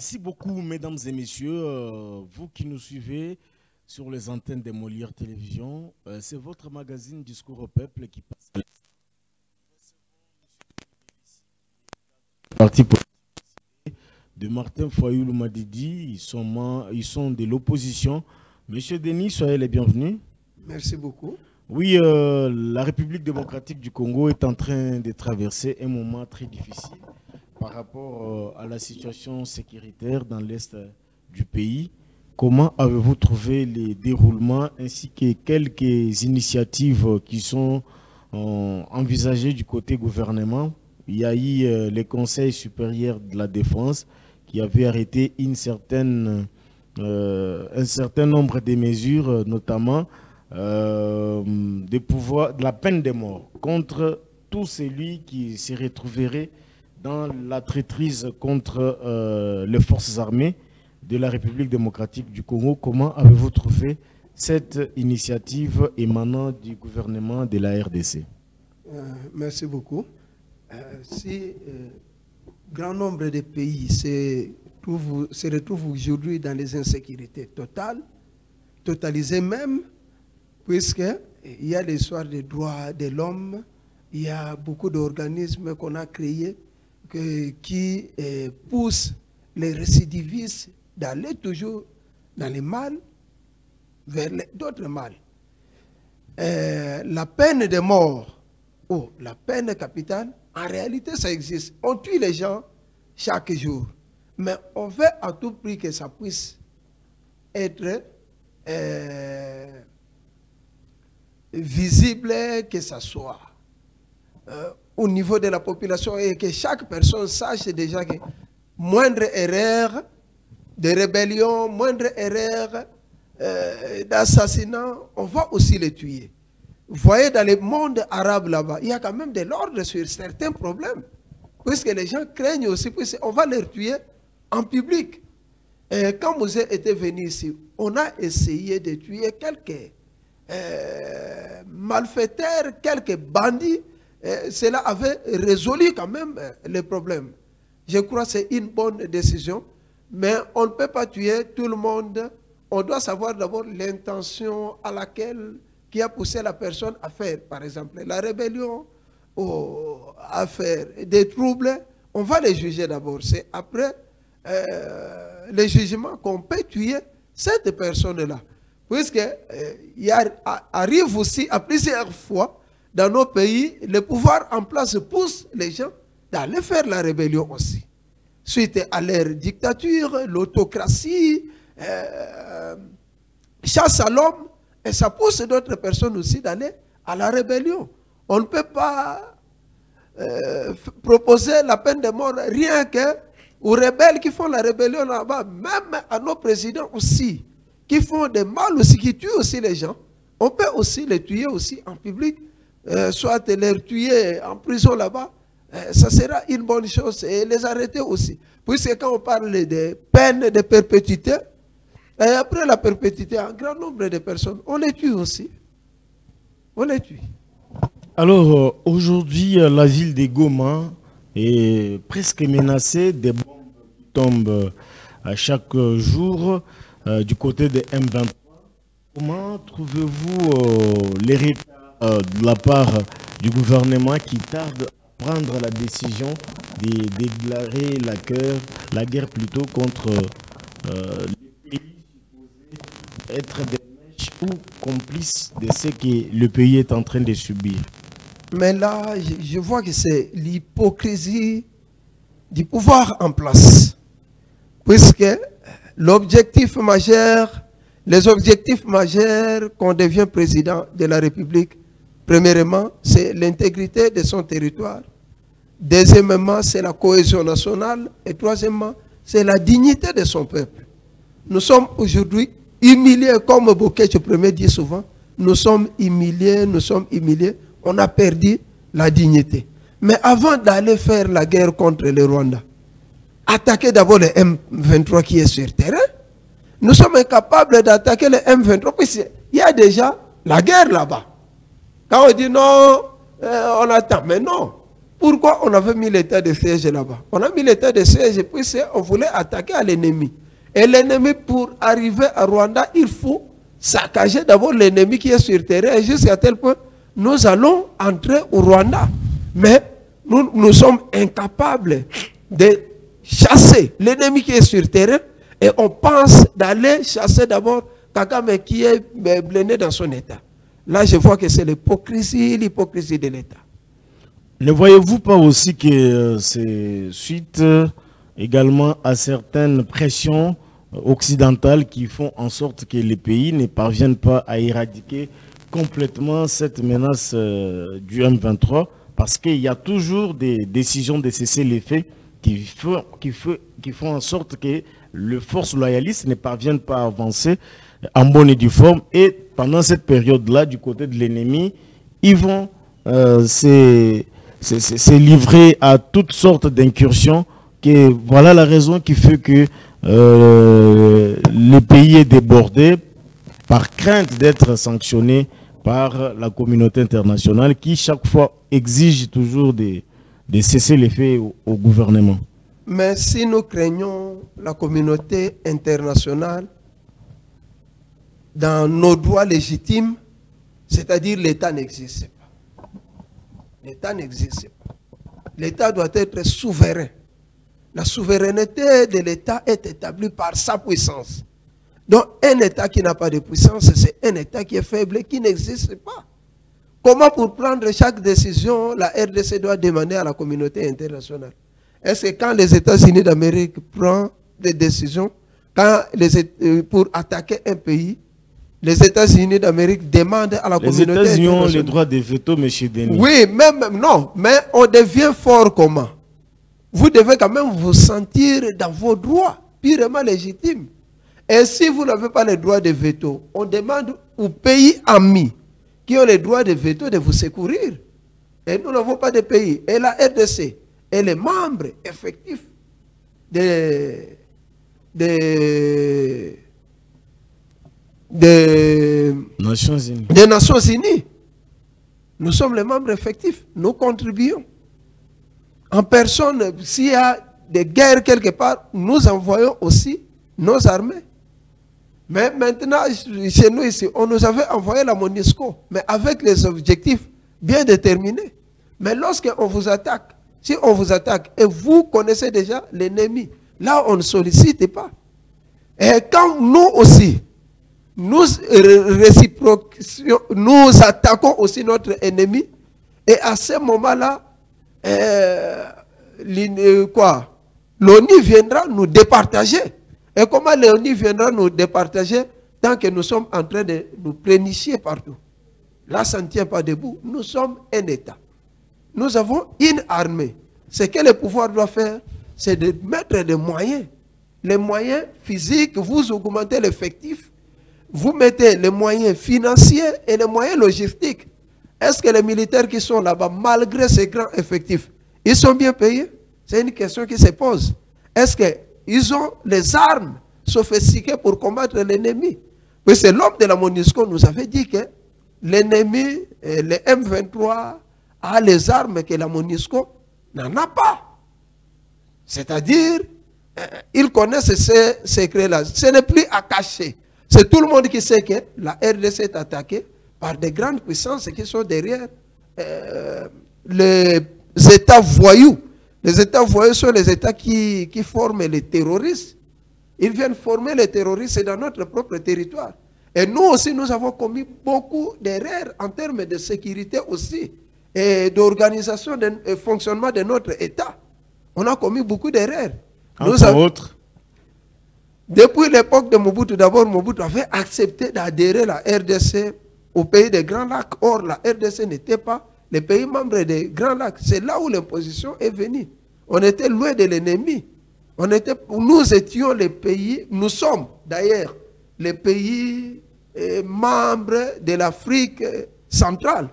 Merci beaucoup, mesdames et messieurs, vous qui nous suivez sur les antennes des Molières Télévision. C'est votre magazine Discours au Peuple qui passe. Parti de Martin Fayoulou Madidi, ils sont de l'opposition. Monsieur Denis, soyez les bienvenus. Merci beaucoup. Oui, la République démocratique du Congo est en train de traverser un moment très difficile par rapport à la situation sécuritaire dans l'est du pays. Comment avez-vous trouvé les déroulements ainsi que quelques initiatives qui sont envisagées du côté gouvernement? Il y a eu le Conseil supérieur de la défense qui avait arrêté un certain nombre de mesures, notamment de la peine de mort contre tout celui qui se retrouverait dans la traîtrise contre les forces armées de la République démocratique du Congo. Comment avez-vous trouvé cette initiative émanant du gouvernement de la RDC? Merci beaucoup. Si grand nombre de pays se retrouvent aujourd'hui dans les insécurités totales, totalisées même, puisqu'il y a l'histoire des droits de l'homme, il y a beaucoup d'organismes qu'on a créés qui poussent les récidivistes d'aller toujours dans les mal vers d'autres mal. La peine de mort ou la peine capitale, en réalité ça existe. On tue les gens chaque jour, mais on veut à tout prix que ça puisse être visible, que ça soit au niveau de la population et que chaque personne sache déjà que moindre erreur de rébellion, moindre erreur d'assassinat, on va aussi les tuer. Vous voyez, dans le monde arabe là-bas, il y a quand même de l'ordre sur certains problèmes, puisque les gens craignent aussi, puisqu'on va les tuer en public. Et quand vous êtes venu ici, on a essayé de tuer quelques malfaiteurs, quelques bandits. Cela avait résolu quand même les problèmes. Je crois que c'est une bonne décision, mais on ne peut pas tuer tout le monde. On doit savoir d'abord l'intention à laquelle qui a poussé la personne à faire, par exemple, la rébellion ou à faire des troubles. On va les juger d'abord. C'est après le jugement qu'on peut tuer cette personne-là. Puisqu'il arrive aussi à plusieurs fois dans nos pays, le pouvoir en place pousse les gens d'aller faire la rébellion aussi. Suite à leur dictature, l'autocratie, chasse à l'homme, et ça pousse d'autres personnes aussi d'aller à la rébellion. On ne peut pas proposer la peine de mort rien que aux rebelles qui font la rébellion là-bas, même à nos présidents aussi, qui font des mal aussi, qui tuent aussi les gens. On peut aussi les tuer aussi en public, soit les tuer en prison là-bas. Ça sera une bonne chose et les arrêter aussi. Puisque quand on parle de peine de perpétuité, et après la perpétuité, un grand nombre de personnes, on les tue aussi. On les tue. Alors, aujourd'hui, la ville de Goma est presque menacée. Des bombes qui tombent à chaque jour du côté de M23. Comment trouvez-vous les réponses de la part du gouvernement qui tarde à prendre la décision de déclarer la guerre plutôt contre les pays supposés être des mèches ou complices de ce que le pays est en train de subir? Mais là, je vois que c'est l'hypocrisie du pouvoir en place. Puisque l'objectif majeur, les objectifs majeurs qu'on devient président de la République, premièrement, c'est l'intégrité de son territoire. Deuxièmement, c'est la cohésion nationale. Et troisièmement, c'est la dignité de son peuple. Nous sommes aujourd'hui humiliés, comme Bokeh Premier dit souvent, nous sommes humiliés, on a perdu la dignité. Mais avant d'aller faire la guerre contre le Rwanda, attaquer d'abord le M23 qui est sur terrain. Nous sommes incapables d'attaquer le M23 puisqu'il y a déjà la guerre là-bas. Quand on dit non, on attend. Mais non. Pourquoi on avait mis l'état de siège là-bas? On a mis l'état de siège puisqu'on voulait attaquer à l'ennemi. Et l'ennemi, pour arriver à Rwanda, il faut saccager d'abord l'ennemi qui est sur terrain, jusqu'à tel point nous allons entrer au Rwanda. Mais nous sommes incapables de chasser l'ennemi qui est sur terrain et on pense d'aller chasser d'abord Kagame qui est blindé dans son état. Là, je vois que c'est l'hypocrisie de l'État. Ne voyez-vous pas aussi que c'est suite également à certaines pressions occidentales qui font en sorte que les pays ne parviennent pas à éradiquer complètement cette menace du M23, parce qu'il y a toujours des décisions de cesser les faits qui font en sorte que les forces loyalistes ne parviennent pas à avancer en bonne et due forme. Et pendant cette période-là, du côté de l'ennemi, ils vont se livrer à toutes sortes d'incursions. Voilà la raison qui fait que le pays est débordé par crainte d'être sanctionné par la communauté internationale qui chaque fois exige toujours de cesser les faits au gouvernement. Mais si nous craignons la communauté internationale dans nos droits légitimes, c'est-à-dire l'État n'existe pas. L'État n'existe pas. L'État doit être souverain. La souveraineté de l'État est établie par sa puissance. Donc un État qui n'a pas de puissance, c'est un État qui est faible et qui n'existe pas. Comment pour prendre chaque décision, la RDC doit demander à la communauté internationale? Est-ce que quand les États-Unis d'Amérique prennent des décisions, pour attaquer un pays, les États-Unis d'Amérique demandent à la communauté internationale? Les États-Unis ont le droit de veto, M. Denis. Oui, non, mais on devient fort comment? Vous devez quand même vous sentir dans vos droits, purement légitimes. Et si vous n'avez pas le droit de veto, on demande aux pays amis qui ont le droit de veto de vous secourir. Et nous n'avons pas de pays. Et la RDC est le membre effectif des Nations Unies. Des Nations Unies. Nous sommes les membres effectifs. Nous contribuons. En personne, s'il y a des guerres quelque part, nous envoyons aussi nos armées. Mais maintenant, chez nous ici, on nous avait envoyé la MONUSCO, mais avec les objectifs bien déterminés. Mais lorsqu'on vous attaque, si on vous attaque et vous connaissez déjà l'ennemi, là on ne sollicite pas. Et quand nous aussi, nous attaquons aussi notre ennemi, et à ce moment-là, l'ONU viendra nous départager. Et comment l'ONU viendra nous départager tant que nous sommes en train de nous plénifier partout? Là, ça ne tient pas debout. Nous sommes un État. Nous avons une armée. Ce que le pouvoir doit faire, c'est de mettre des moyens. Les moyens physiques, vous augmentez l'effectif, vous mettez les moyens financiers et les moyens logistiques. Est-ce que les militaires qui sont là-bas, malgré ces grands effectifs, ils sont bien payés? C'est une question qui se pose. Est-ce qu'ils ont les armes sophistiquées pour combattre l'ennemi? Mais c'est l'homme de la MONUSCO nous avait dit que l'ennemi, le M23, a les armes que la MONUSCO n'en a pas. C'est-à-dire, ils connaissent ces secrets-là. Ce n'est plus à cacher. C'est tout le monde qui sait que la RDC est attaquée par des grandes puissances qui sont derrière les États voyous. Les États voyous sont les États qui forment les terroristes. Ils viennent former les terroristes dans notre propre territoire. Et nous aussi, nous avons commis beaucoup d'erreurs en termes de sécurité aussi et d'organisation et fonctionnement de notre État. On a commis beaucoup d'erreurs. Entre autres. Depuis l'époque de Mobutu, d'abord, Mobutu avait accepté d'adhérer la RDC au pays des Grands Lacs. Or, la RDC n'était pas les pays membres des Grands Lacs. C'est là où l'imposition est venue. On était loin de l'ennemi. Nous étions les pays, nous sommes d'ailleurs les pays membres de l'Afrique centrale.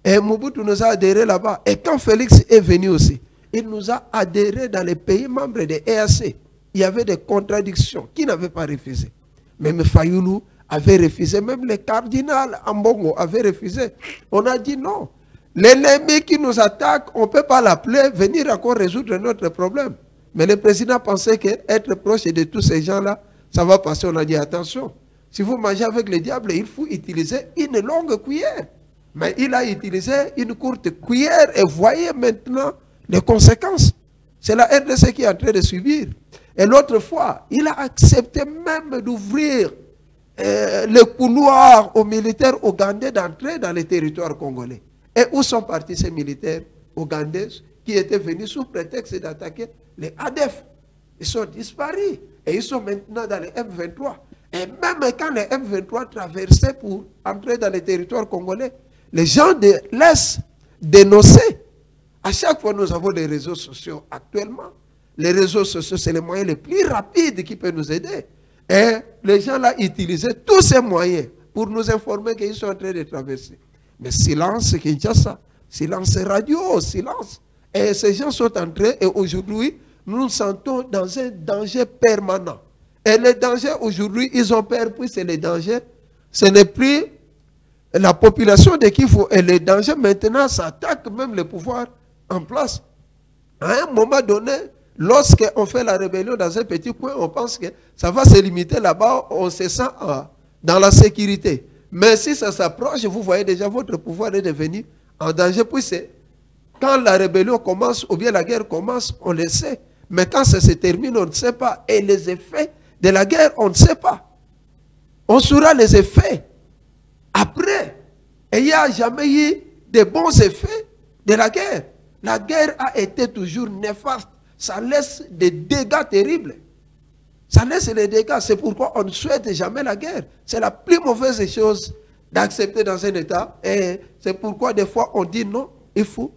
Et Mobutu nous a adhéré là-bas. Et quand Félix est venu aussi, il nous a adhéré dans les pays membres de l'EAC. Il y avait des contradictions. Qui n'avait pas refusé? Même Fayoulou avait refusé. Même le cardinal Ambongo avait refusé. On a dit non. L'ennemi qui nous attaque, on ne peut pas l'appeler, venir encore résoudre notre problème. Mais le président pensait qu'être proche de tous ces gens-là, ça va passer. On a dit attention, si vous mangez avec le diable, il faut utiliser une longue cuillère. Mais il a utilisé une courte cuillère et voyez maintenant les conséquences. C'est la RDC qui est en train de subir. Et l'autre fois, il a accepté même d'ouvrir le couloir aux militaires ougandais d'entrer dans les territoires congolais. Et où sont partis ces militaires ougandais qui étaient venus sous prétexte d'attaquer les ADF? Ils sont disparus et ils sont maintenant dans les M23. Et même quand les M23 traversaient pour entrer dans les territoires congolais, les gens laissent dénoncer. À chaque fois, nous avons les réseaux sociaux actuellement. Les réseaux sociaux, c'est les moyens les plus rapides qui peuvent nous aider. Et les gens là utilisaient tous ces moyens pour nous informer qu'ils sont en train de traverser. Mais silence Kinshasa, silence radio, silence. Et ces gens sont entrés et aujourd'hui, nous nous sentons dans un danger permanent. Et les dangers aujourd'hui, ils ont peur, puis c'est les dangers. Ce n'est plus la population de Kivu et les dangers maintenant s'attaquent même le pouvoir en place. À un moment donné, lorsqu'on fait la rébellion dans un petit coin, on pense que ça va se limiter là-bas, on se sent dans la sécurité. Mais si ça s'approche, vous voyez déjà votre pouvoir est devenu en danger. Puis c'est quand la rébellion commence ou bien la guerre commence, on le sait. Mais quand ça se termine, on ne sait pas. Et les effets de la guerre, on ne sait pas. On saura les effets après. Et il n'y a jamais eu de bons effets de la guerre. La guerre a été toujours néfaste. Ça laisse des dégâts terribles. Ça laisse les dégâts. C'est pourquoi on ne souhaite jamais la guerre. C'est la plus mauvaise chose d'accepter dans un État. Et c'est pourquoi des fois on dit non, il faut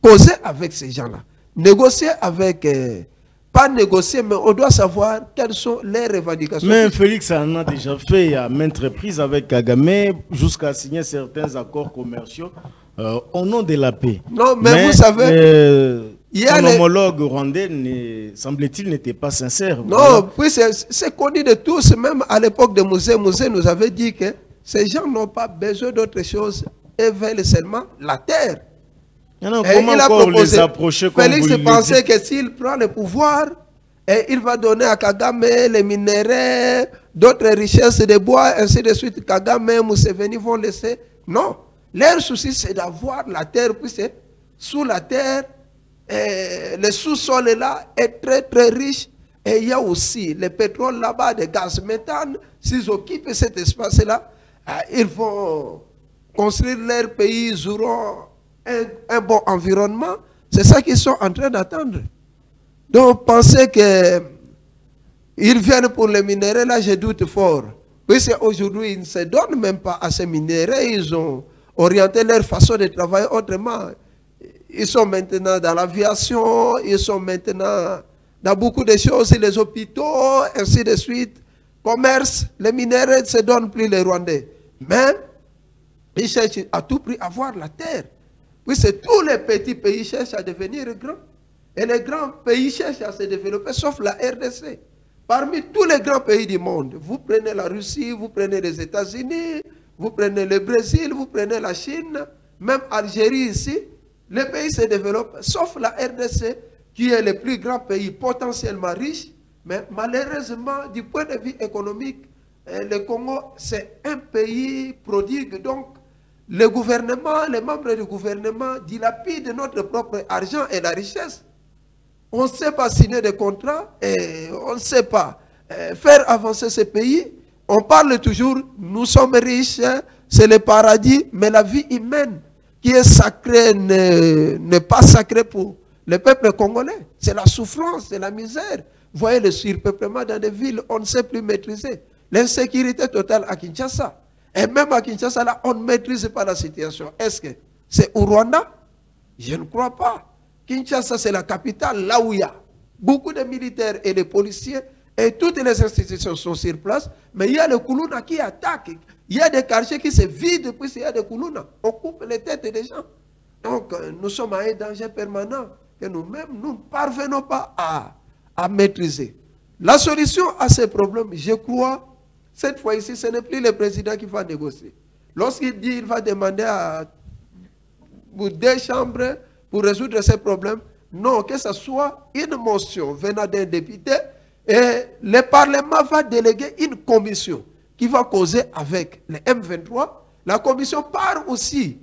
causer avec ces gens-là. Négocier avec... pas négocier, mais on doit savoir quelles sont les revendications. Mais Félix en a déjà fait à maintes reprises avec Kagame jusqu'à signer certains accords commerciaux au nom de la paix. Non, mais vous savez... son homologue rwandais, semble-t-il, n'était pas sincère. Non, voilà. Puis c'est connu de tous, même à l'époque de Mouzé. Mouzé nous avait dit que ces gens n'ont pas besoin d'autre chose et veulent seulement la terre. Alors, comment il a proposé, les approcher comme Félix pensait que s'il prend le pouvoir, et il va donner à Kagame les minéraux, d'autres richesses de bois, ainsi de suite. Kagame, Museveni vont laisser. Non. Leur souci, c'est d'avoir la terre, puis c'est sous la terre. Le sous-sol là est très très riche et il y a aussi le pétrole là-bas, des gaz méthane. S'ils occupent cet espace-là, ils vont construire leur pays, ils auront un bon environnement. C'est ça qu'ils sont en train d'attendre. Donc penser qu'ils viennent pour les minéraux, là je doute fort. Puisqu'aujourd'hui ils ne se donnent même pas à ces minéraux, ils ont orienté leur façon de travailler autrement. Ils sont maintenant dans l'aviation, ils sont maintenant dans beaucoup de choses, les hôpitaux, ainsi de suite. Commerce, les minéraux ne se donnent plus les Rwandais. Mais ils cherchent à tout prix à avoir la terre. Oui, c'est tous les petits pays qui cherchent à devenir grands. Et les grands pays cherchent à se développer, sauf la RDC. Parmi tous les grands pays du monde, vous prenez la Russie, vous prenez les États-Unis, vous prenez le Brésil, vous prenez la Chine, même Algérie ici. Les pays se développent, sauf la RDC, qui est le plus grand pays potentiellement riche, mais malheureusement, du point de vue économique, le Congo, c'est un pays prodigue. Donc, le gouvernement, les membres du gouvernement dilapident notre propre argent et la richesse. On ne sait pas signer des contrats et on ne sait pas faire avancer ce pays. On parle toujours, nous sommes riches, c'est le paradis, mais la vie humaine qui est sacrée n'est pas sacrée pour le peuple congolais. C'est la souffrance, c'est la misère. Vous voyez le surpeuplement dans des villes, on ne sait plus maîtriser. L'insécurité totale à Kinshasa. Et même à Kinshasa, là, on ne maîtrise pas la situation. Est-ce que c'est au Rwanda? Je ne crois pas. Kinshasa, c'est la capitale, là où il y a beaucoup de militaires et de policiers, et toutes les institutions sont sur place, mais il y a le Kuluna qui attaque. Il y a des quartiers qui se vident, puis il y a des Kuluna. On coupe les têtes des gens. Donc, nous sommes à un danger permanent que nous-mêmes, nous ne parvenons pas à maîtriser. La solution à ces problèmes, je crois, cette fois-ci, ce n'est plus le président qui va négocier. Lorsqu'il dit qu'il va demander à pour 2 chambres pour résoudre ces problèmes. Non, que ce soit une motion venant d'un député et le Parlement va déléguer une commission qui va causer avec les M23. La commission part aussi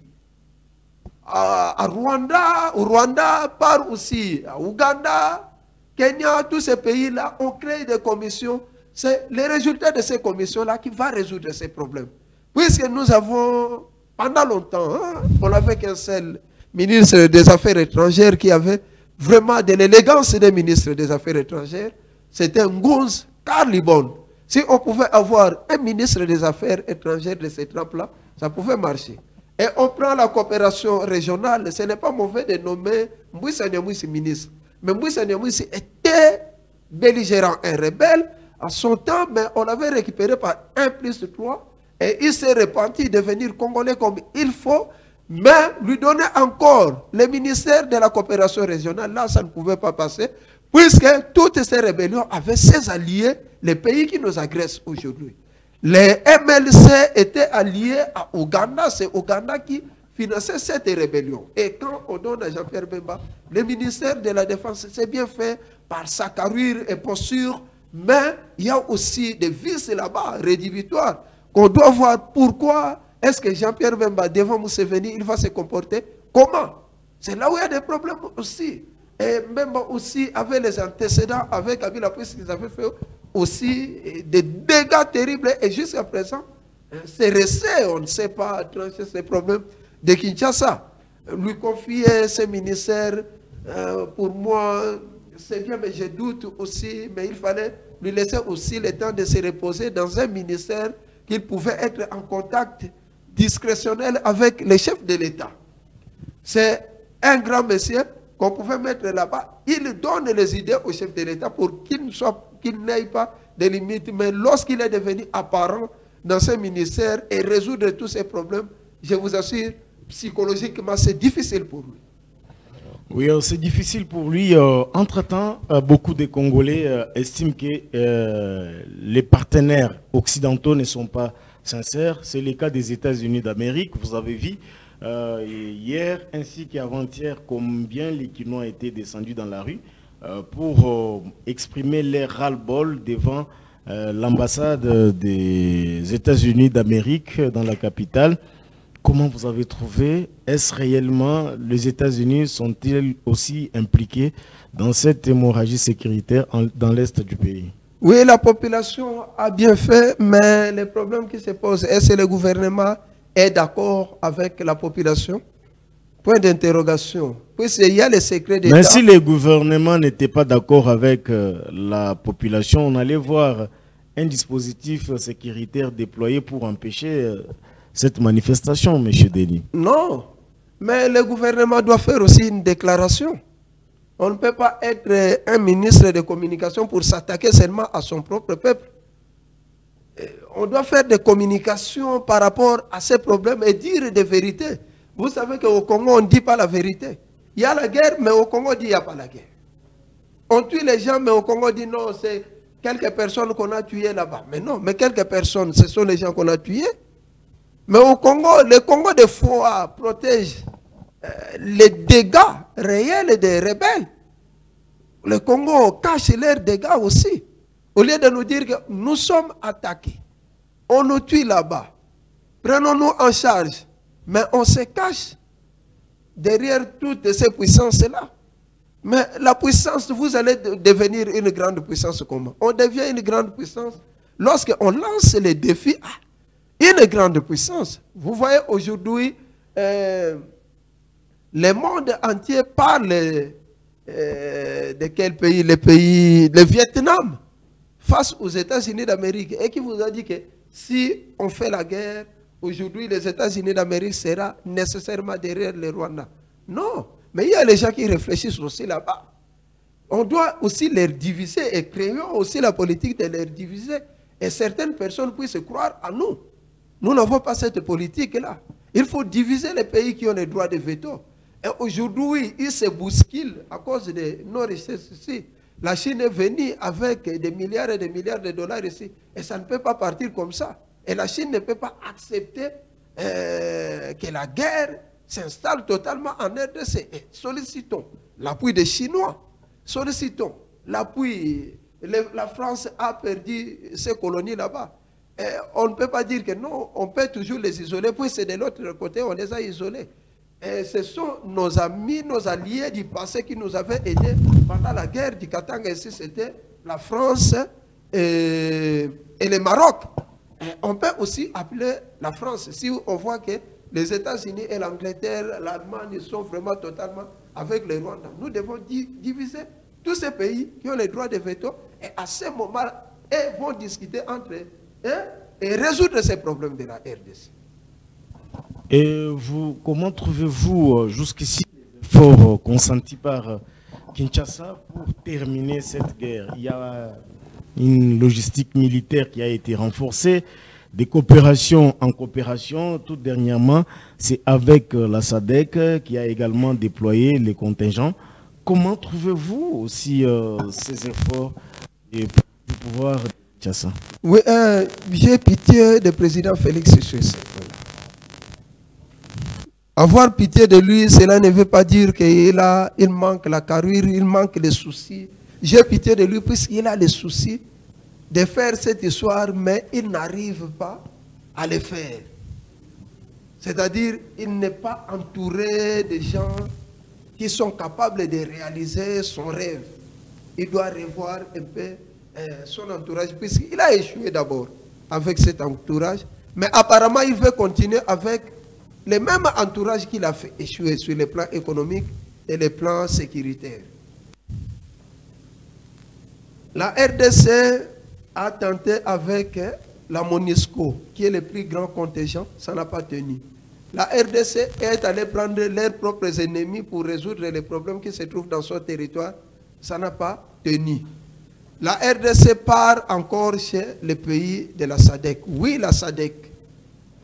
à Rwanda, au Rwanda, part aussi à Ouganda, Kenya, tous ces pays-là ont créé des commissions. C'est les résultats de ces commissions-là qui vont résoudre ces problèmes. Puisque nous avons, pendant longtemps, on n'avait qu'un seul ministre des Affaires étrangères qui avait vraiment de l'élégance des ministres des Affaires étrangères, c'était Ngonz Karlibon. Si on pouvait avoir un ministre des Affaires étrangères de cette trempe-là, ça pouvait marcher. Et on prend la coopération régionale, ce n'est pas mauvais de nommer Mbouissa Nyamwisi ministre. Mais Mbouissa Nyamwisi était belligérant et rebelle à son temps, mais on l'avait récupéré par 1+3 et il s'est repenti de devenir congolais comme il faut, mais lui donner encore le ministère de la coopération régionale, là ça ne pouvait pas passer, puisque toutes ces rébellions avaient ses alliés, les pays qui nous agressent aujourd'hui. Les MLC étaient alliés à Ouganda, c'est Ouganda qui finançait cette rébellion. Et quand on donne à Jean-Pierre Bemba, le ministère de la Défense, c'est bien fait par sa carrure et posture, mais il y a aussi des vices là-bas, rédhibitoires, qu'on doit voir pourquoi est-ce que Jean-Pierre Bemba, devant Museveni, il va se comporter comment. C'est là où il y a des problèmes aussi. Et Bemba aussi avait les antécédents avec Kabila, puisqu'ils avaient fait aussi des dégâts terribles. Et jusqu'à présent, c'est resté, on ne sait pas trancher ces problèmes de Kinshasa. Lui confier ce ministère, pour moi, c'est bien, mais je doute aussi, mais il fallait lui laisser aussi le temps de se reposer dans un ministère qu'il pouvait être en contact discrétionnel avec les chefs de l'État. C'est un grand monsieur qu'on pouvait mettre là-bas. Il donne les idées au chef de l'État pour qu'il n'ait pas de limites, mais lorsqu'il est devenu apparent dans ce ministère et résoudre tous ces problèmes, je vous assure, psychologiquement, c'est difficile pour lui. Oui, c'est difficile pour lui. Entre-temps, beaucoup de Congolais estiment que les partenaires occidentaux ne sont pas sincères. C'est le cas des États-Unis d'Amérique. Vous avez vu hier ainsi qu'avant-hier combien les Kinois étaient descendus dans la rue pour exprimer leur ras-le-bol devant l'ambassade des États-Unis d'Amérique dans la capitale. Comment vous avez trouvé? Est-ce réellement les États-Unis sont-ils aussi impliqués dans cette hémorragie sécuritaire dans l'est du pays? Oui, la population a bien fait, mais le problème qui se pose, est-ce que le gouvernement est d'accord avec la population? Point d'interrogation. Puisqu'il y a les secrets d'État. Mais si le gouvernement n'était pas d'accord avec la population, on allait voir un dispositif sécuritaire déployé pour empêcher cette manifestation, M. Deli. Non, mais le gouvernement doit faire aussi une déclaration. On ne peut pas être un ministre de communication pour s'attaquer seulement à son propre peuple. On doit faire des communications par rapport à ces problèmes et dire des vérités. Vous savez qu'au Congo, on ne dit pas la vérité. Il y a la guerre, mais au Congo, on dit qu'il n'y a pas la guerre. On tue les gens, mais au Congo, on dit non, c'est quelques personnes qu'on a tuées là-bas. Mais non, mais quelques personnes, ce sont les gens qu'on a tués. Mais au Congo, le Congo des fois protège les dégâts réels des rebelles. Le Congo cache leurs dégâts aussi. Au lieu de nous dire que nous sommes attaqués, on nous tue là-bas, prenons-nous en charge, mais on se cache derrière toutes ces puissances-là. Mais la puissance, vous allez devenir une grande puissance comment? On devient une grande puissance lorsqu'on lance les défis à une grande puissance. Vous voyez aujourd'hui, le monde entier parle de quel pays? Le Vietnam, face aux États-Unis d'Amérique. Et qui vous a dit que si on fait la guerre, aujourd'hui les États-Unis d'Amérique seront nécessairement derrière le Rwanda? Non, mais il y a les gens qui réfléchissent aussi là-bas. On doit aussi les diviser et créons aussi la politique de les diviser. Et certaines personnes puissent croire à nous. Nous n'avons pas cette politique-là. Il faut diviser les pays qui ont les droits de veto. Et aujourd'hui, ils se bousculent à cause de nos richesses ici. La Chine est venue avec des milliards et des milliards de dollars ici. Et ça ne peut pas partir comme ça. Et la Chine ne peut pas accepter que la guerre s'installe totalement en RDC. Et sollicitons l'appui des Chinois. Sollicitons l'appui. La France a perdu ses colonies là-bas. On ne peut pas dire que non, on peut toujours les isoler, puis c'est de l'autre côté, on les a isolés. Et ce sont nos amis, nos alliés du passé qui nous avaient aidés pendant la guerre du Katanga. Ici, c'était la France et le Maroc. Et on peut aussi appeler la France. Si on voit que les États-Unis et l'Angleterre, l'Allemagne sont vraiment totalement avec le Rwanda, nous devons diviser tous ces pays qui ont les droits de veto et à ce moment, ils vont discuter entre eux et résoudre ces problèmes de la RDC. Et vous, comment trouvez-vous jusqu'ici l'effort consenti par Kinshasa pour terminer cette guerre? Il y a une logistique militaire qui a été renforcée, des coopérations en coopération. Tout dernièrement, c'est avec la SADC qui a également déployé les contingents. Comment trouvez-vous aussi ces efforts du pouvoir de Kinshasa? Oui, j'ai pitié du président Félix Tshisekedi. Avoir pitié de lui, cela ne veut pas dire qu'il manque la carrure, il manque les soucis. J'ai pitié de lui puisqu'il a les soucis de faire cette histoire, mais il n'arrive pas à le faire. C'est-à-dire, il n'est pas entouré de gens qui sont capables de réaliser son rêve. Il doit revoir un peu son entourage, puisqu'il a échoué d'abord avec cet entourage, mais apparemment il veut continuer avec le même entourage qu'il a fait échouer sur le plan économique et le plan sécuritaire. La RDC a tenté avec la MONUSCO, qui est le plus grand contingent, ça n'a pas tenu. La RDC est allée prendre leurs propres ennemis pour résoudre les problèmes qui se trouvent dans son territoire, ça n'a pas tenu. La RDC part encore chez les pays de la SADC. Oui, la SADC.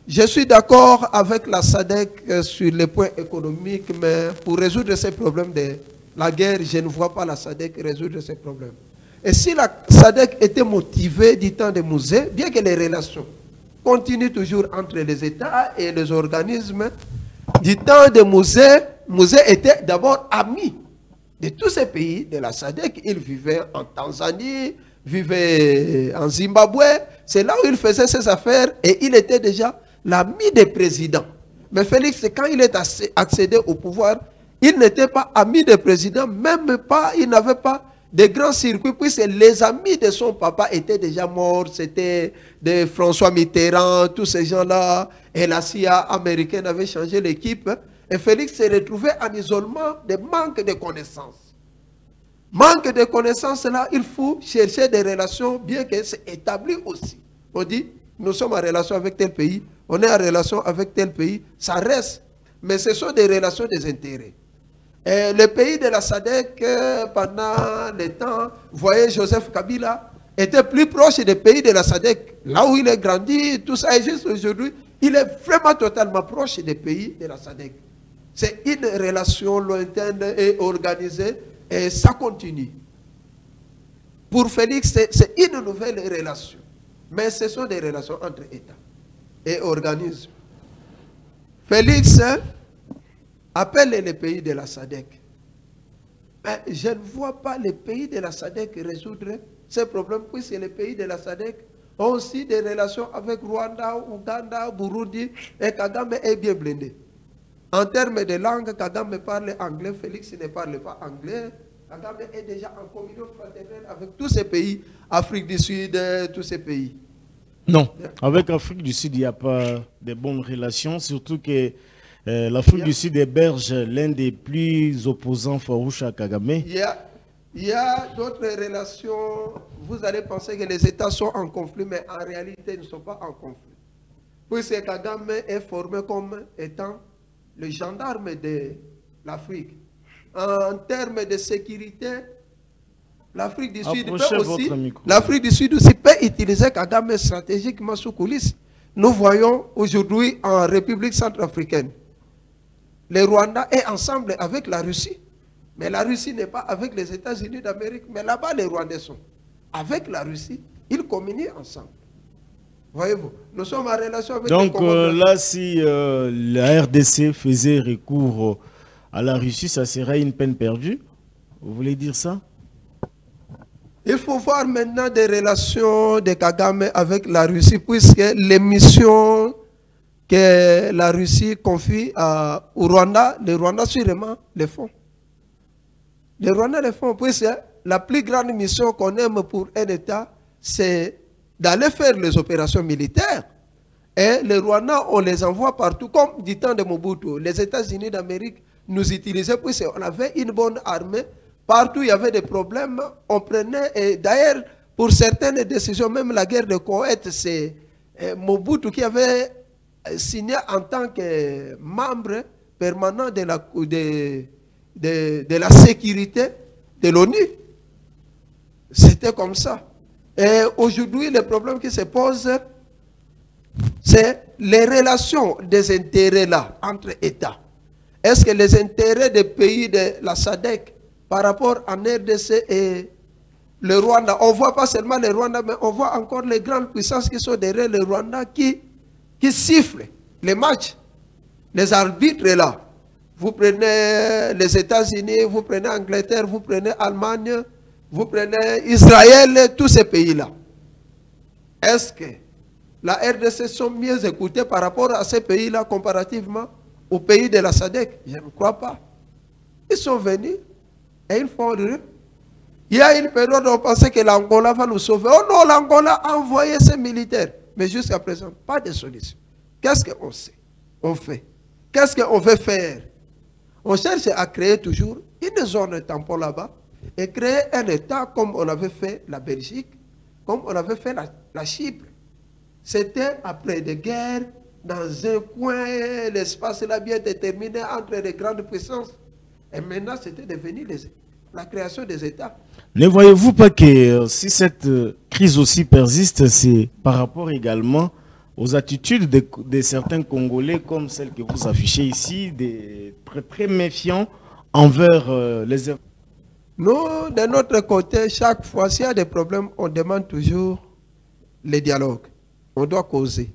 Je suis d'accord avec la SADC sur les points économiques, mais pour résoudre ces problèmes de la guerre, je ne vois pas la SADC résoudre ces problèmes. Et si la SADC était motivée du temps de Mouzé, bien que les relations continuent toujours entre les États et les organismes, du temps de Mouzé, Mouzé était d'abord ami de tous ces pays de la SADC. Il vivait en Tanzanie, vivait en Zimbabwe. C'est là où il faisait ses affaires et il était déjà l'ami des présidents. Mais Félix, quand il est accédé au pouvoir, il n'était pas ami des présidents, même pas, il n'avait pas de grands circuits, puisque les amis de son papa étaient déjà morts. C'était de François Mitterrand, tous ces gens-là, et la CIA américaine avait changé l'équipe. Et Félix s'est retrouvé en isolement de manque de connaissances. Manque de connaissances, là, il faut chercher des relations, bien que c'est établi aussi. On dit, nous sommes en relation avec tel pays, on est en relation avec tel pays, ça reste. Mais ce sont des relations des intérêts. Et le pays de la SADC, pendant le temps, vous voyez, Joseph Kabila était plus proche des pays de la SADC. Là où il est grandi, tout ça, et juste aujourd'hui, il est vraiment totalement proche des pays de la SADC. C'est une relation lointaine et organisée, et ça continue. Pour Félix, c'est une nouvelle relation. Mais ce sont des relations entre États et organismes. Félix appelle les pays de la SADC. Mais je ne vois pas les pays de la SADC résoudre ces problèmes, puisque les pays de la SADC ont aussi des relations avec Rwanda, Ouganda, Burundi, et Kagame est bien blindé. En termes de langue, Kagame parle anglais, Félix ne parle pas anglais. Kagame est déjà en communion fraternelle avec tous ces pays, Afrique du Sud, tous ces pays. Non, avec l'Afrique du Sud, il n'y a pas de bonnes relations, surtout que l'Afrique du Sud héberge l'un des plus opposants farouches à Kagame. Il y a d'autres relations, vous allez penser que les États sont en conflit, mais en réalité, ils ne sont pas en conflit. Puisque Kagame est formé comme étant le gendarme de l'Afrique. En termes de sécurité, l'Afrique du Sud peut utiliser Kagame stratégiquement sous coulisses. Nous voyons aujourd'hui en République centrafricaine, le Rwanda est ensemble avec la Russie. Mais la Russie n'est pas avec les États-Unis d'Amérique. Mais là-bas, les Rwandais sont avec la Russie. Ils communient ensemble. Voyez-vous, nous sommes en relation avec Donc le Congo. là, si la RDC faisait recours à la Russie, ça serait une peine perdue? Vous voulez dire ça? Il faut voir maintenant des relations de Kagame avec la Russie, puisque les missions que la Russie confie au Rwanda, les Rwandais sûrement les font. Les Rwandais les font, puisque la plus grande mission qu'on aime pour un État, c'est d'aller faire les opérations militaires. Et les Rwandais, on les envoie partout, comme du temps de Mobutu. Les États-Unis d'Amérique nous utilisaient, puisqu'on avait une bonne armée. Partout, il y avait des problèmes. On prenait, et d'ailleurs, pour certaines décisions, même la guerre de Koweït, c'est Mobutu qui avait signé en tant que membre permanent de la sécurité de l'ONU. C'était comme ça. Et aujourd'hui, le problème qui se pose, c'est les relations des intérêts là, entre États. Est-ce que les intérêts des pays de la SADC par rapport à RDC et le Rwanda, on ne voit pas seulement le Rwanda, mais on voit encore les grandes puissances qui sont derrière le Rwanda qui sifflent les matchs. Les arbitres là. Vous prenez les États-Unis, vous prenez l'Angleterre, vous prenez l'Allemagne, vous prenez Israël, tous ces pays-là. Est-ce que la RDC sont mieux écoutées par rapport à ces pays-là comparativement aux pays de la SADC? Je ne crois pas. Ils sont venus et ils font rire. Il y a une période où on pensait que l'Angola va nous sauver. Oh non, l'Angola a envoyé ses militaires. Mais jusqu'à présent, pas de solution. Qu'est-ce qu'on sait? On fait. Qu'est-ce qu'on veut faire? On cherche à créer toujours une zone tampon là-bas et créer un État comme on avait fait la Belgique, comme on avait fait la Chypre. C'était après des guerres, dans un coin, l'espace là bien déterminé entre les grandes puissances. Et maintenant, c'était devenu la création des États. Ne voyez-vous pas que si cette crise aussi persiste, c'est par rapport également aux attitudes de certains Congolais comme celles que vous affichez ici, des très méfiants envers les... Nous, de notre côté, chaque fois, s'il y a des problèmes, on demande toujours le dialogue. On doit causer.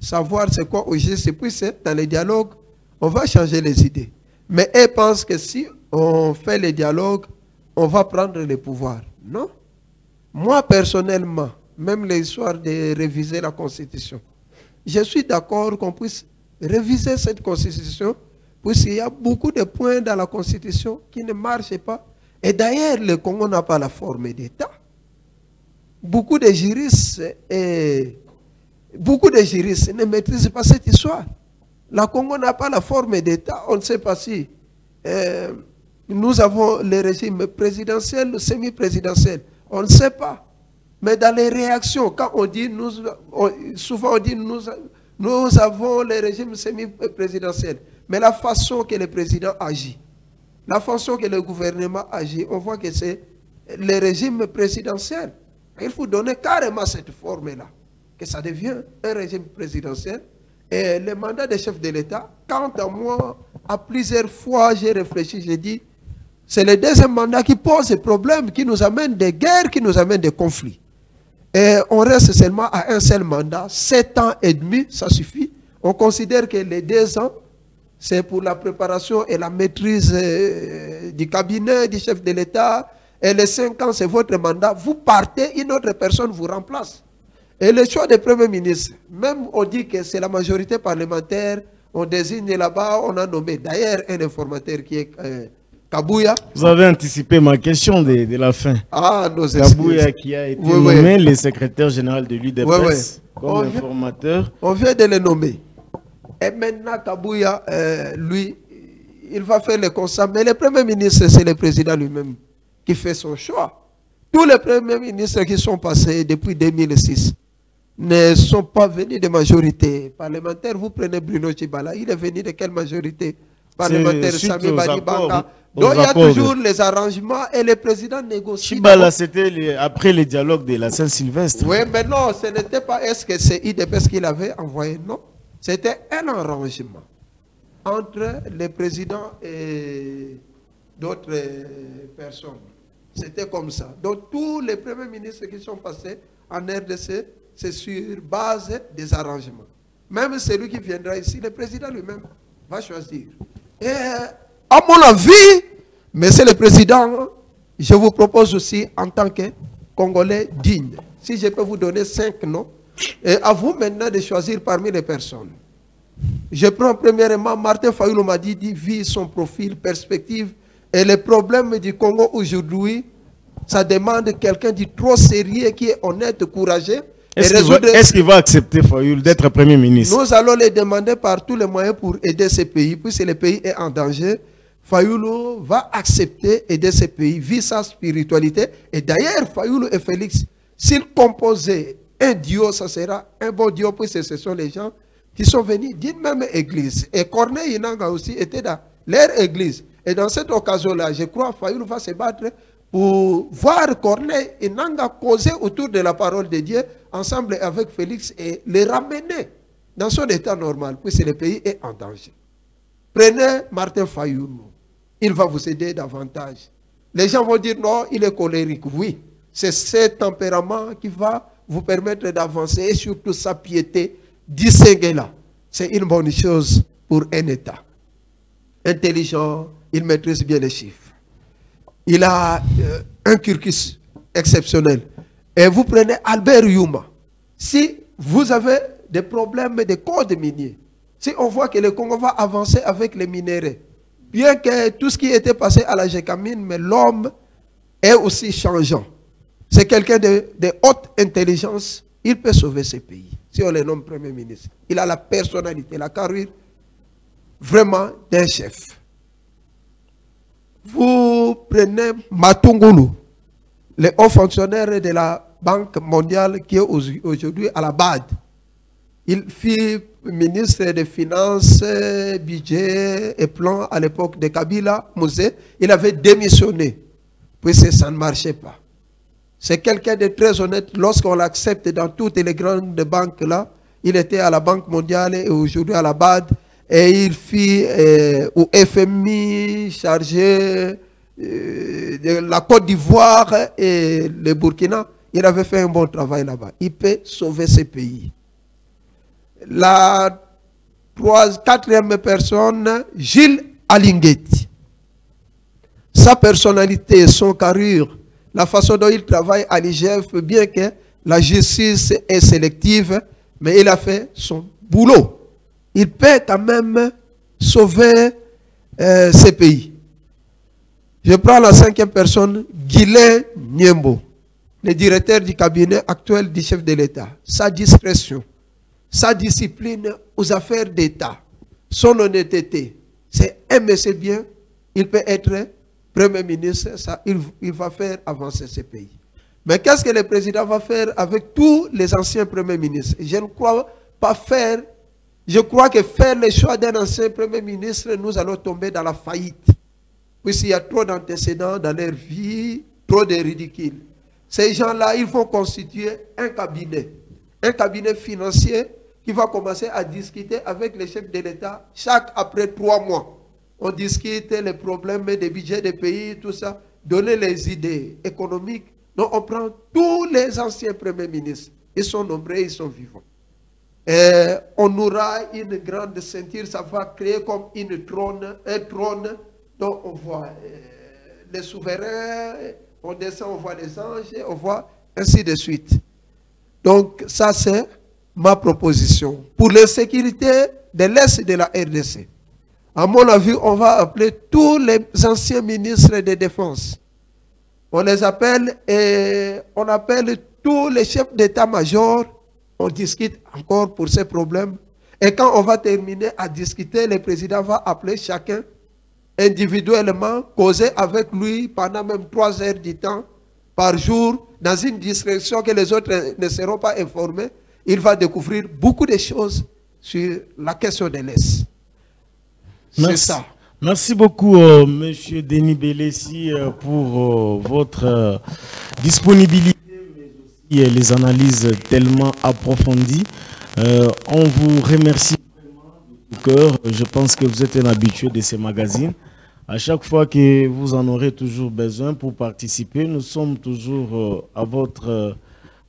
Savoir c'est quoi au juste, puis c'est dans les dialogues, on va changer les idées. Mais eux pensent que si on fait le dialogue, on va prendre le pouvoir. Non. Moi, personnellement, même l'histoire de réviser la Constitution, je suis d'accord qu'on puisse réviser cette Constitution, puisqu'il y a beaucoup de points dans la Constitution qui ne marchent pas. Et d'ailleurs, le Congo n'a pas la forme d'État. Beaucoup de juristes ne maîtrisent pas cette histoire. Le Congo n'a pas la forme d'État. On ne sait pas si nous avons le régime présidentiel ou semi-présidentiel. On ne sait pas. Mais dans les réactions, quand on dit, souvent on dit nous avons le régime semi-présidentiel. Mais la façon que le président agit, la façon que le gouvernement agit, on voit que c'est le régime présidentiel. Il faut donner carrément cette forme-là, que ça devient un régime présidentiel. Et le mandat des chefs de l'État, quant à moi, à plusieurs fois, j'ai réfléchi, j'ai dit, c'est le deuxième mandat qui pose des problèmes, qui nous amène des guerres, qui nous amène des conflits. Et on reste seulement à un seul mandat, 7 ans et demi, ça suffit. On considère que les 2 ans, c'est pour la préparation et la maîtrise du cabinet, du chef de l'État. Et les 5 ans, c'est votre mandat. Vous partez, une autre personne vous remplace. Et le choix du Premier ministre, même on dit que c'est la majorité parlementaire, on désigne là-bas, on a nommé d'ailleurs un informateur qui est Kabouya. Vous avez anticipé ma question de la fin. Ah, nos Kabouya qui a été nommé le secrétaire général de l'UDPS comme informateur. On vient de le nommer. Et maintenant, Kabouya, lui, il va faire le constat. Mais le Premier ministre, c'est le président lui-même qui fait son choix. Tous les premiers ministres qui sont passés depuis 2006 ne sont pas venus de majorité parlementaire. Vous prenez Bruno Tshibala, il est venu de quelle majorité parlementaire? Sami Badibanga. Donc il y a toujours les arrangements et le président négocie. Tshibala, c'était après les dialogues de la Saint-Sylvestre. Oui, mais non, ce n'était pas, est-ce que c'est IDPS qu'il avait envoyé? Non. C'était un arrangement entre le président et d'autres personnes. C'était comme ça. Donc tous les premiers ministres qui sont passés en RDC, c'est sur base des arrangements. Même celui qui viendra ici, le président lui-même va choisir. Et à mon avis, monsieur le président, je vous propose aussi en tant que Congolais digne, si je peux vous donner 5 noms, et à vous maintenant de choisir parmi les personnes. Je prends premièrement Martin Fayulu m'a dit, vu son profil, perspective, et les problèmes du Congo aujourd'hui, ça demande quelqu'un de trop sérieux, qui est honnête, courageux. Est-ce qu'il va accepter Fayulu d'être Premier ministre? Nous allons les demander par tous les moyens pour aider ce pays, puisque le pays est en danger. Fayulu va accepter aider ce pays, vu sa spiritualité. Et d'ailleurs, Fayulu et Félix, s'ils composaient un duo, ça sera un bon duo, puisque ce sont les gens qui sont venus d'une même église. Et Corneille Inanga aussi était dans leur église. Et dans cette occasion-là, je crois que Fayulu va se battre pour voir Corneille Inanga causer autour de la parole de Dieu, ensemble avec Félix, et les ramener dans son état normal, puisque le pays est en danger. Prenez Martin Fayulu. Il va vous aider davantage. Les gens vont dire non, il est colérique. Oui, c'est ce tempérament qui va vous permettre d'avancer, et surtout sa piété, distinguer là. C'est une bonne chose pour un État. Intelligent, il maîtrise bien les chiffres. Il a un cursus exceptionnel. Et vous prenez Albert Yuma. Si vous avez des problèmes de code minier, si on voit que le Congo va avancer avec les minéraux, bien que tout ce qui était passé à la Gécamine, mais l'homme est aussi changeant. C'est quelqu'un de haute intelligence. Il peut sauver ce pays, si on le nomme Premier ministre. Il a la personnalité, la carrure vraiment d'un chef. Vous prenez Matungulu, le haut fonctionnaire de la Banque mondiale qui est aujourd'hui à la BAD. Il fut ministre des Finances, budget et plan à l'époque de Kabila Mouzé. Il avait démissionné, puisque ça ne marchait pas. C'est quelqu'un de très honnête. Lorsqu'on l'accepte dans toutes les grandes banques là, il était à la Banque mondiale et aujourd'hui à la BAD. Et il fit au FMI chargé de la Côte d'Ivoire et le Burkina. Il avait fait un bon travail là-bas. Il peut sauver ce pays. La quatrième personne, Gilles Alinguetti. Sa personnalité, son carrure, la façon dont il travaille à l'IGF, bien que la justice est sélective, mais il a fait son boulot. Il peut quand même sauver ce pays. Je prends la cinquième personne, Guilain Niembo, le directeur du cabinet actuel du chef de l'État. Sa discrétion, sa discipline aux affaires d'État, son honnêteté, c'est un monsieur bien, il peut être Premier ministre, ça, il va faire avancer ce pays. Mais qu'est-ce que le président va faire avec tous les anciens premiers ministres? Je ne crois pas faire, je crois que faire le choix d'un ancien premier ministre, nous allons tomber dans la faillite. Puisqu'il y a trop d'antécédents dans leur vie, trop de ridicules. Ces gens-là, ils vont constituer un cabinet financier qui va commencer à discuter avec les chefs de l'État après 3 mois. On discute les problèmes des budgets des pays, tout ça, donner les idées économiques. Donc on prend tous les anciens premiers ministres. Ils sont nombreux, ils sont vivants. Et on aura une grande ceinture, ça va créer comme un trône dont on voit les souverains, on descend, on voit les anges, on voit ainsi de suite. Donc ça c'est ma proposition. Pour la sécurité de l'Est de la RDC, à mon avis, on va appeler tous les anciens ministres de défense. On les appelle et on appelle tous les chefs d'état-major. On discute encore pour ces problèmes. Et quand on va terminer à discuter, le président va appeler chacun individuellement, causer avec lui pendant même 3 heures du temps par jour, dans une discrétion que les autres ne seront pas informés. Il va découvrir beaucoup de choses sur la question de l'Est. C'est ça. Merci beaucoup, Monsieur Denis Belessi, pour votre disponibilité, mais aussi les analyses tellement approfondies. On vous remercie vraiment de tout cœur. Je pense que vous êtes un habitué de ces magazines. À chaque fois que vous en aurez toujours besoin pour participer, nous sommes toujours à votre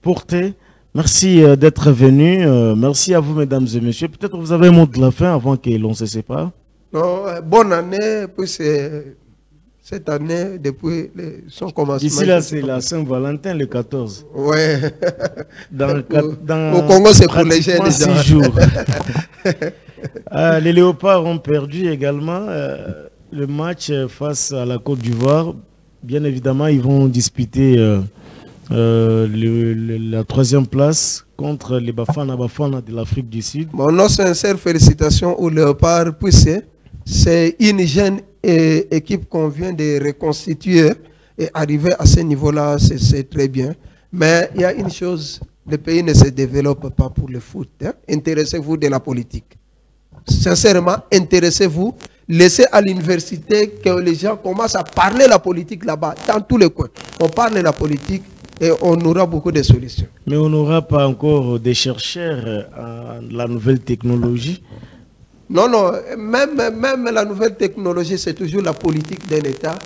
portée. Merci d'être venu. Merci à vous, mesdames et messieurs. Peut-être vous avez un mot de la fin avant que l'on se sépare. Non, bonne année, puis cette année, depuis son commencement. Ici, là, c'est la Saint-Valentin, le 14. Ouais. Au Congo, c'est pour les jeunes. 6 jours. Les Léopards ont perdu également le match face à la Côte d'Ivoire. Bien évidemment, ils vont disputer la 3e place contre les Bafana de l'Afrique du Sud. Bon, nos sincères félicitations aux Léopards, puis c'est une jeune équipe qu'on vient de reconstituer et arriver à ce niveau-là, c'est très bien. Mais il y a une chose, le pays ne se développe pas pour le foot. Hein. Intéressez-vous de la politique. Sincèrement, intéressez-vous. Laissez à l'université que les gens commencent à parler la politique là-bas, dans tous les coins. On parle de la politique et on aura beaucoup de solutions. Mais on n'aura pas encore des chercheurs à la nouvelle technologie. Non, non, même la nouvelle technologie, c'est toujours la politique d'un État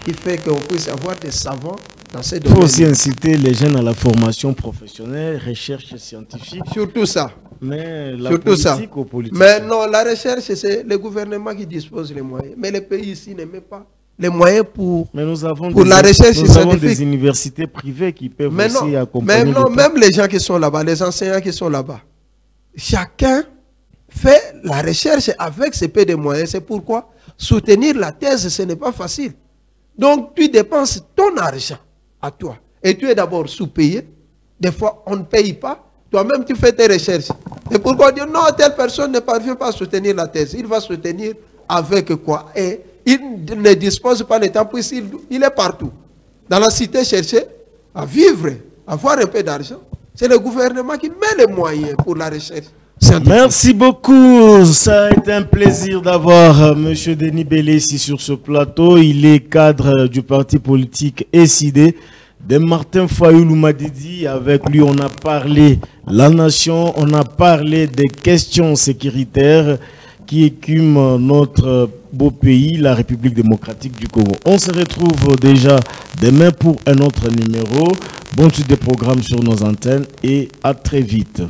qui fait qu'on puisse avoir des savants dans ces domaines. Il faut aussi inciter les jeunes à la formation professionnelle, recherche scientifique. Surtout ça. Mais la Surtout politique ça. aux politiques. Mais non, la recherche, c'est le gouvernement qui dispose les moyens. Mais les pays ici ne mettent pas les moyens pour la recherche scientifique. Nous avons des universités privées qui peuvent aussi accompagner. Même les gens qui sont là-bas, les enseignants qui sont là-bas, chacun fait la recherche avec ses peu de moyens. C'est pourquoi soutenir la thèse, ce n'est pas facile. Donc, tu dépenses ton argent à toi. Et tu es d'abord sous-payé. Des fois, on ne paye pas. Toi-même, tu fais tes recherches. Et pourquoi dire non, telle personne ne parvient pas à soutenir la thèse. Il va soutenir avec quoi? Et il ne dispose pas de temps puisqu'il est partout. Dans la cité, chercher à vivre, à avoir un peu d'argent. C'est le gouvernement qui met les moyens pour la recherche. Merci beaucoup. Ça a été un plaisir d'avoir M. Denis Bélé ici sur ce plateau. Il est cadre du parti politique SID. De Martin Fayoulou Madidi, avec lui on a parlé la nation, on a parlé des questions sécuritaires qui écument notre beau pays, la République démocratique du Congo. On se retrouve déjà demain pour un autre numéro. Bonne suite des programmes sur nos antennes et à très vite.